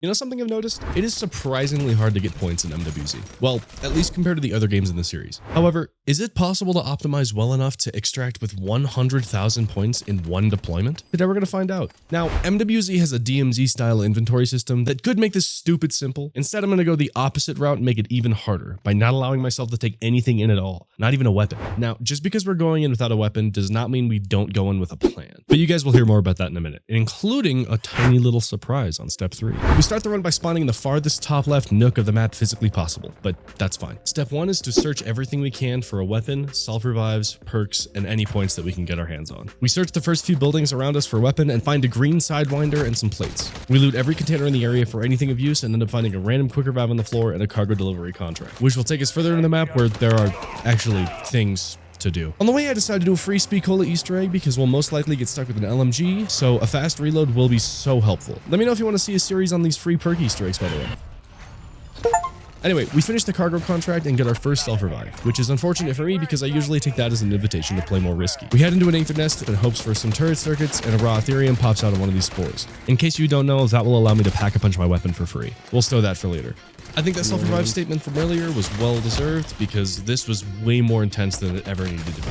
You know something I've noticed? It is surprisingly hard to get points in MWZ. Well, at least compared to the other games in the series. However, is it possible to optimize well enough to extract with 100,000 points in one deployment? Today we're going to find out. Now, MWZ has a DMZ style inventory system that could make this stupid simple. Instead, I'm going to go the opposite route and make it even harder by not allowing myself to take anything in at all, not even a weapon. Now, just because we're going in without a weapon does not mean we don't go in with a plan. But you guys will hear more about that in a minute, including a tiny little surprise on step 3. We start the run by spawning in the farthest top left nook of the map physically possible, but that's fine. Step 1 is to search everything we can for a weapon, self-revives, perks, and any points that we can get our hands on. We search the first few buildings around us for a weapon and find a green sidewinder and some plates. We loot every container in the area for anything of use and end up finding a random quicker valve on the floor and a cargo delivery contract, which will take us further into the map where there are actually things to do. On the way, I decided to do a free Speed Cola Easter egg because we'll most likely get stuck with an LMG, so a fast reload will be so helpful. Let me know if you want to see a series on these free perk Easter eggs, by the way. Anyway, we finished the cargo contract and get our first self-revive, which is unfortunate for me because I usually take that as an invitation to play more risky. We head into an Aether nest in hopes for some turret circuits, and a raw Ethereum pops out of one of these spores. In case you don't know, that will allow me to pack a punch my weapon for free. We'll stow that for later. I think that self-revive statement from earlier was well deserved because this was way more intense than it ever needed to be.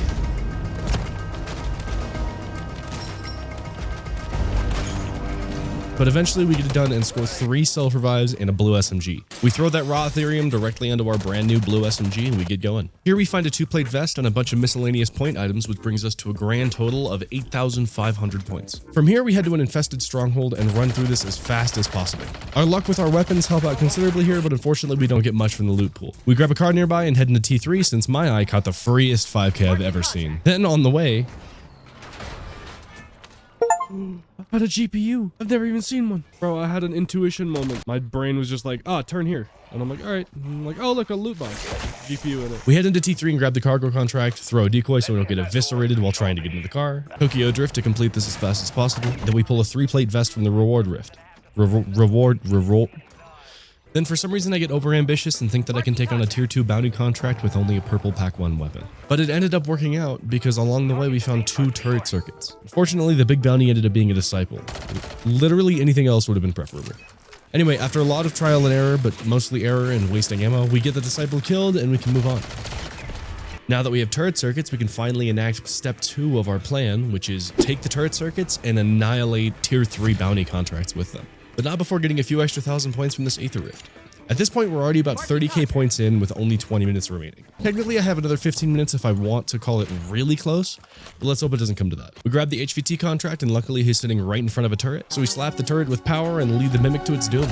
But eventually we get it done and score 3 self-revives and a blue SMG. We throw that raw Ethereum directly onto our brand new blue SMG and we get going. Here we find a 2-plate vest and a bunch of miscellaneous point items, which brings us to a grand total of 8,500 points. From here we head to an infested stronghold and run through this as fast as possible. Our luck with our weapons help out considerably here, but unfortunately we don't get much from the loot pool. We grab a car nearby and head into T3 since my eye caught the freest 5k I've ever seen. Then on the way, I had a GPU. I've never even seen one. Bro, I had an intuition moment. My brain was just like, turn here. And I'm like, all right. And I'm like, oh, look, a loot box. GPU in it. We head into T3 and grab the cargo contract, throw a decoy so we don't get eviscerated while trying to get into the car. Tokyo drift to complete this as fast as possible. Then we pull a 3-plate vest from the reward rift. Then for some reason I get overambitious and think that I can take on a tier 2 bounty contract with only a purple pack 1 weapon. But it ended up working out because along the way we found 2 turret circuits. Fortunately, the big bounty ended up being a disciple. Literally anything else would have been preferable. Anyway, after a lot of trial and error, but mostly error and wasting ammo, we get the disciple killed and we can move on. Now that we have turret circuits, we can finally enact step 2 of our plan, which is take the turret circuits and annihilate tier 3 bounty contracts with them. But not before getting a few extra 1,000 points from this Aether Rift. At this point, we're already about 30k points in with only 20 minutes remaining. Technically, I have another 15 minutes if I want to call it really close, but let's hope it doesn't come to that. We grab the HVT contract, and luckily he's sitting right in front of a turret, so we slap the turret with power and lead the Mimic to its doom.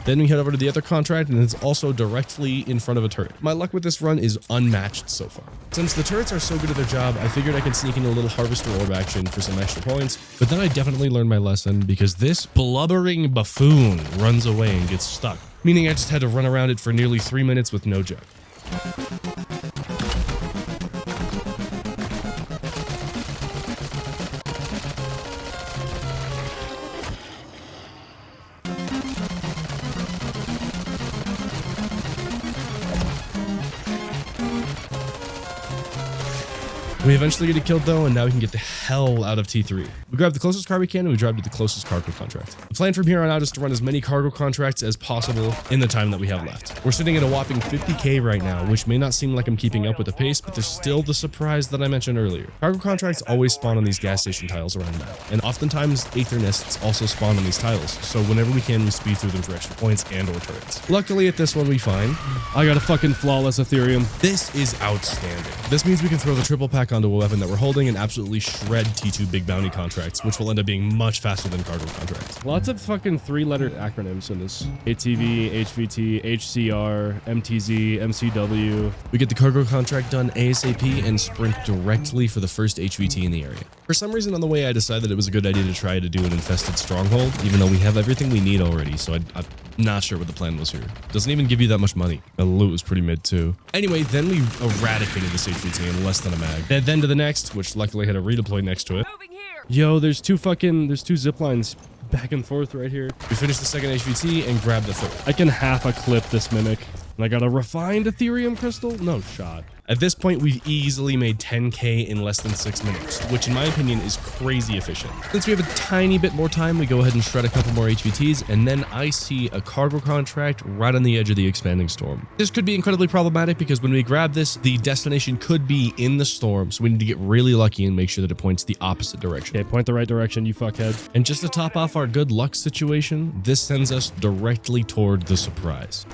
Then we head over to the other contract and it's also directly in front of a turret. My luck with this run is unmatched so far. Since the turrets are so good at their job, I figured I could sneak in a little harvester orb action for some extra points, but then I definitely learned my lesson because this blubbering buffoon runs away and gets stuck, meaning I just had to run around it for nearly 3 minutes with no joke. We eventually get it killed though, and now we can get the hell out of T3. We grab the closest car we can and we drive to the closest cargo contract. The plan from here on out is to run as many cargo contracts as possible in the time that we have left. We're sitting at a whopping 50k right now, which may not seem like I'm keeping up with the pace, but there's still the surprise that I mentioned earlier. Cargo contracts always spawn on these gas station tiles around the map, and oftentimes Aether nests also spawn on these tiles, so whenever we can, we speed through them for extra points and or turrets. Luckily at this one we find, I got a fucking flawless Ethereum. This is outstanding. This means we can throw the triple pack onto a weapon that we're holding and absolutely shred T2 big bounty contracts, which will end up being much faster than cargo contracts. Lots of fucking 3-letter acronyms in this. ATV, HVT, HCR, MTZ, MCW. We get the cargo contract done ASAP and sprint directly for the first HVT in the area. For some reason on the way I decided it was a good idea to try to do an infested stronghold, even though we have everything we need already, so I'm not sure what the plan was here. Doesn't even give you that much money. The loot was pretty mid too. Anyway, then we eradicated this HVT in less than a mag. Then to the next, which luckily had a redeploy next to it. Yo, there's two zip lines back and forth right here. We finished the second HVT and grabbed the third. I can half a clip this Mimic. And I got a refined Ethereum crystal? No shot. At this point, we've easily made 10k in less than 6 minutes, which in my opinion is crazy efficient. Since we have a tiny bit more time, we go ahead and shred a couple more HVTs, and then I see a cargo contract right on the edge of the expanding storm. This could be incredibly problematic because when we grab this, the destination could be in the storm, so we need to get really lucky and make sure that it points the opposite direction. Okay, point the right direction, you fuckhead. And just to top off our good luck situation, this sends us directly toward the surprise.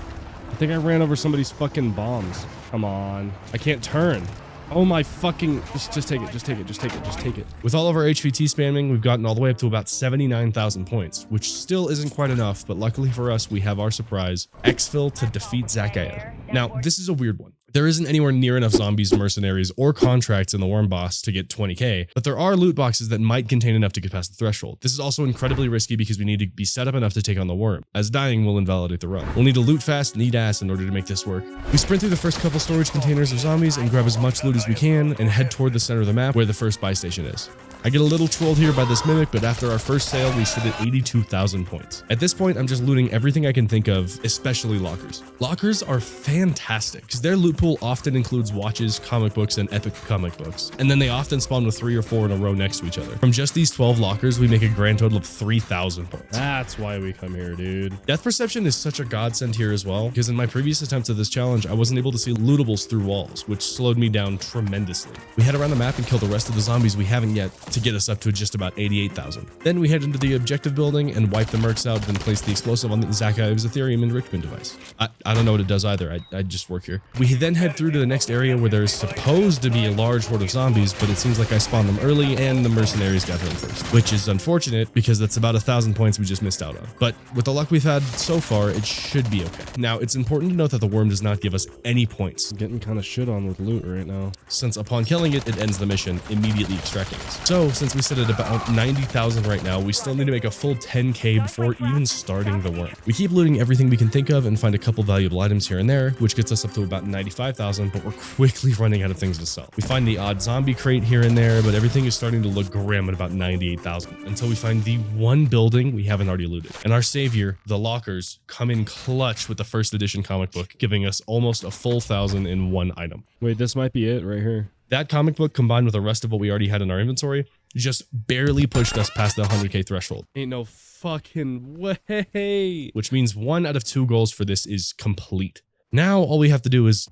I think I ran over somebody's fucking bombs. Come on. I can't turn. Oh my fucking... Just take it. Just take it. Just take it. Just take it. With all of our HVT spamming, we've gotten all the way up to about 79,000 points, which still isn't quite enough, but luckily for us, we have our surprise, exfil to defeat Zakayev. Now, this is a weird one. There isn't anywhere near enough zombies, mercenaries, or contracts in the worm boss to get 20k, but there are loot boxes that might contain enough to get past the threshold. This is also incredibly risky because we need to be set up enough to take on the worm, as dying will invalidate the run. We'll need to loot fast and eat ass in order to make this work. We sprint through the first couple storage containers of zombies and grab as much loot as we can and head toward the center of the map where the first buy station is. I get a little trolled here by this mimic, but after our first sale, we sit at 82,000 points. At this point, I'm just looting everything I can think of, especially lockers. Lockers are fantastic because their loot pool often includes watches, comic books, and epic comic books. And then they often spawn with 3 or 4 in a row next to each other. From just these 12 lockers, we make a grand total of 3,000 points. That's why we come here, dude. Depth perception is such a godsend here as well, because in my previous attempts at this challenge, I wasn't able to see lootables through walls, which slowed me down tremendously. We head around the map and kill the rest of the zombies we haven't yet to get us up to just about 88,000. Then we head into the objective building and wipe the mercs out, then place the explosive on the Zakayev's Ethereum enrichment device. I don't know what it does either. I just work here. We then head through to the next area where there's supposed to be a large horde of zombies, but it seems like I spawned them early and the mercenaries got them first, which is unfortunate because that's about 1,000 points we just missed out on. But with the luck we've had so far, it should be okay. Now, it's important to note that the worm does not give us any points. I'm getting kind of shit on with loot right now. Since upon killing it, it ends the mission, immediately extracting us. So since we sit at about 90,000 right now, we still need to make a full 10k before even starting the worm. We keep looting everything we can think of and find a couple valuable items here and there, which gets us up to about 95,000, but we're quickly running out of things to sell. We find the odd zombie crate here and there, but everything is starting to look grim at about 98,000 until we find the one building we haven't already looted. And our savior, the lockers, come in clutch with the first edition comic book, giving us almost a full 1,000 in one item. Wait, this might be it right here. That comic book combined with the rest of what we already had in our inventory just barely pushed us past the 100k threshold. Ain't no fucking way. Which means 1 out of 2 goals for this is complete. Now all we have to do is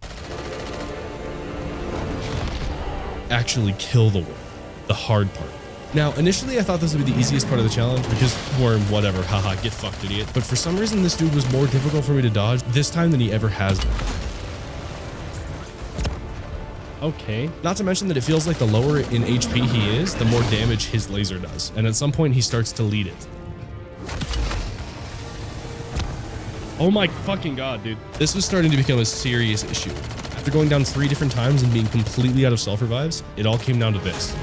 actually kill the worm, the hard part. Now, initially I thought this would be the easiest part of the challenge because worm, whatever, haha, get fucked, idiot. But for some reason this dude was more difficult for me to dodge this time than he ever has been. Okay. Not to mention that it feels like the lower in HP he is, the more damage his laser does. And at some point he starts to lead it. Oh my fucking god, dude. This was starting to become a serious issue. After going down 3 different times and being completely out of self-revives, it all came down to this.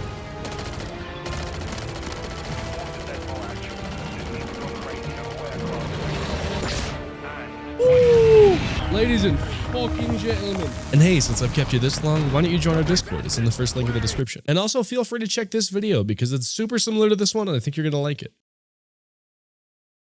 Woo! Ladies and fucking gentlemen. And hey, since I've kept you this long, why don't you join our Discord? It's in the first link in the description. And also feel free to check this video because it's super similar to this one and I think you're gonna like it.